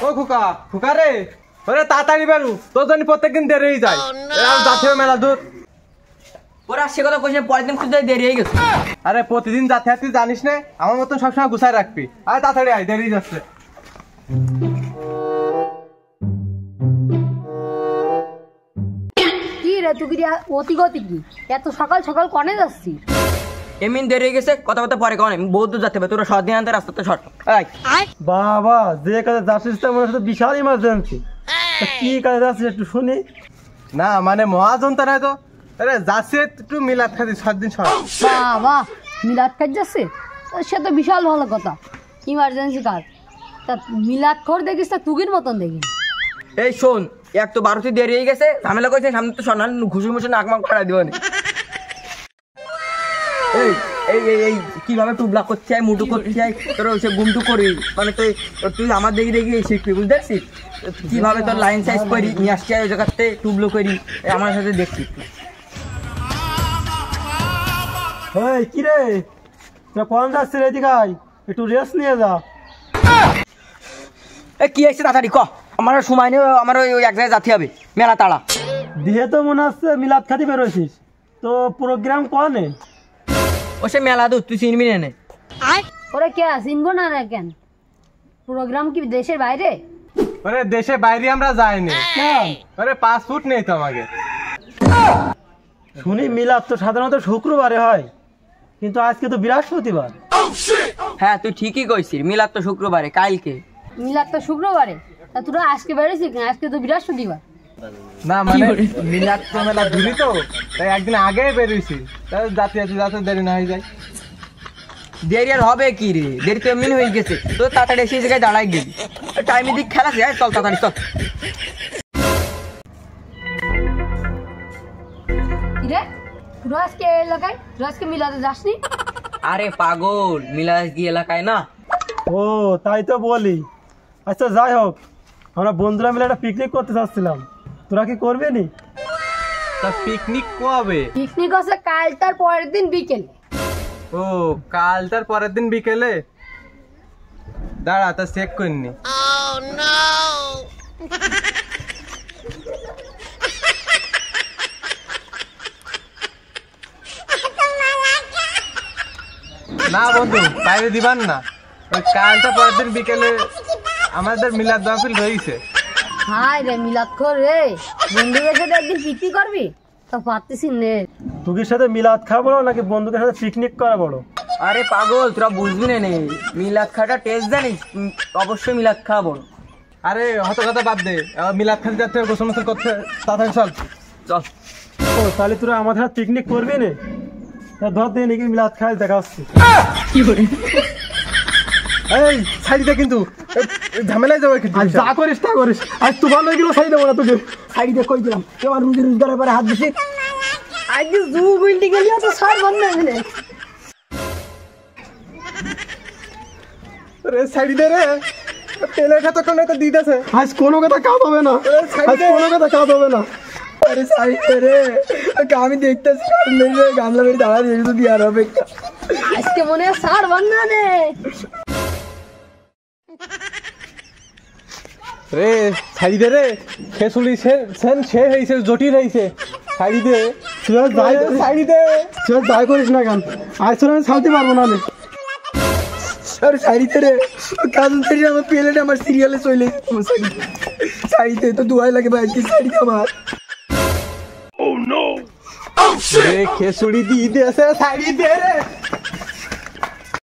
ও খুকা খুকা রে ওরে তাড়াতাড়ি বেরু তোর জন্য প্রত্যেকদিন দেরি হয়ে যায় যাতে মেলা দূর ওরা সে কথা কইছে পরের দিন খুঁজতে দেরি হয়ে গেছে। আরে প্রতিদিন যাতে তুই জানিস না আমার মতন সবসময় গুছাই রাখবি আরে তাড়াতাড়ি আয় দেরি যাচ্ছে কি রে তুই কি অতি গতি কি এত সকাল সকাল কনে যাচ্ছিস? এমনি দেরি হয়ে গেছে কথা কথা পরে কনে বহুত দূর যেতে হবে তোরা সব দিন আনতে রাস্তাতে শর্ট বাবা যে কাজে যাচ্ছিস তো মনে হচ্ছে বিশাল ইমার্জেন্সি। কি কাজে যাচ্ছিস একটু শুনি। না মানে মহাজন তো নয় তো আরে যাচ্ছে একটু মিলাদ খাচ্ছি 7 দিন সব বাবা মিলাদ কাজ যাচ্ছে সে তো বিশাল ভালো কথা ইমার্জেন্সি কাজ তা মিলাদ খোর দেখিস তা তুগির মতন দেখিস। এই শোন এক তো 12তে দেরি হয়ে গেছে ঝামেলা কইছে সামনে তো সন্ধান ঘুষি মুসে নাক মাক ফাড়া দিও না। এই এই এই এই কিভাবে টুবলা করতে হয় মুটু করতে হয় তোর সে গুমটু করি মানে তুই আমার দেখি দেখি শিখবি বুঝতে পারছিস কিভাবে তোর লাইন সাইজ করি নিয়ে আসছি ওই জায়গাতে টুবলো করি আমার সাথে দেখছি। এই কি রে তোরা কোন যাচ্ছিস রে এদিকে আয় একটু রেস্ট নিয়ে যা। এ কি হয়েছে তাড়াতাড়ি ক আমার সময় নেই আমার ওই এক জায়গায় যেতে হবে মেলা তাড়া দিয়ে তো মনে হচ্ছে মিলাদ খাতি বেরোছিস তো প্রোগ্রাম কনে ও সে মেলা দূর তুই চিনবি না ওরা কে চিনবো না না কেন প্রোগ্রাম কি দেশের বাইরে? আরে দেশে বাইরে আমরা যাইনি আরে পাসপোর্ট নেই তো আমাকে। শুনি মিলাদ তো সাধারণত শুক্রবারে হয় কিন্তু আজকে তো বৃহস্পতিবার। হ্যাঁ তুই ঠিকই কইছিস মিলাদ তো শুক্রবারে কালকে। মিলাদ তো শুক্রবারে তা তোরা আজকে বেরিয়েছিস না আজকে তো বৃহস্পতিবার। না মানে মিলাদ তো মেলা ধুলি তো তাই একদিন আগে বেরিয়েছি তাই যাতে যাতে দেরি না হয়ে যায়। দেরি আর হবে কি রে দেরি তো এমনি হয়ে গেছে তো তাড়াতাড়ি এসে জায়গায় দাঁড়াই গেলি টাইমের দিক খেলা যায় চল তাড়াতাড়ি চল। কি রে তোরা আজকে এলাকায় তোরা আজকে মিলাদে যাসনি? আরে পাগল মিলাদ কি এলাকায় না। ও তাই তো বলি। আচ্ছা যাই হোক আমরা বন্ধুরা মিলে একটা পিকনিক করতে চাচ্ছিলাম তোরা কি করবি নি? তা পিকনিক কবে? পিকনিক আছে কাল তার পরের দিন বিকেল। ও কাল তার পরের দিন বিকেলে দাঁড়া তা চেক করিনি। না বন্ধু বাইরে দিবান না ওই কালটা পরের দিন বিকেলে আমাদের মিলাদ মাহফিল রয়েছে। হাই রে মিলাদ খোর রে বন্ধুদের সাথে একদিন পিকনিক করবি তা পারতেছি নে। তুগির সাথে মিলাদ খাওয়া বড় নাকি বন্ধুদের সাথে পিকনিক করা বড়? আরে পাগল তোরা বুঝবি না নেই মিলাদ খাওয়াটা টেস্ট জানিস অবশ্যই মিলাদ খাওয়া বড়। আরে হত কথা বাদ দে মিলাদ খাতে যাচ্ছে গোসল মোসল করতে তাড়াতাড়ি চল চল। ও তাহলে তোরা আমাদের সাথে পিকনিক করবি না? ধর দিয়ে নাকি মিলাদ খাই দেখা হচ্ছে। এই ছাড়ি দে কিন্তু ঝামেলায় যাবো কিন্তু যা করিস তা করিস আজ তোমার লোক ছাড়ি দেবো না তোকে। সাইড দিয়ে কই দিলাম তোমার রুজি রোজগারের পরে হাত দিছি আজকে জু বিল্ডিং গেলি তো সার বন্ধ হয়ে রে ছাড়ি দে রে তেলের খাতা কোন একটা দিতেছে আজ কোনো কথা কাজ হবে না আজ কোনো কথা কাজ হবে না। আরে সাইড রে আমি দেখতেছি গামলা বেরিয়ে দাঁড়া দিয়ে তো দিয়ে আর হবে আজকে মনে হয় সার বন্ধ রে রে ছাড়ি দে রে সে শুনি সে হয়েছে জটিল হয়েছে ছাড়ি দে যাই ছাড়ি দে যাই করিস না কেন আজ তোর আমি ছাড়তে পারবো না। আরে সাইডে রে কাজ থেকে আমার প্লেট আমার সিরিয়ালে চলে সাইডে তো দুয়াই লাগে ভাই কি সাইডে আমার রে খেসুড়ি দিয়ে দে ছাড়ি দে রে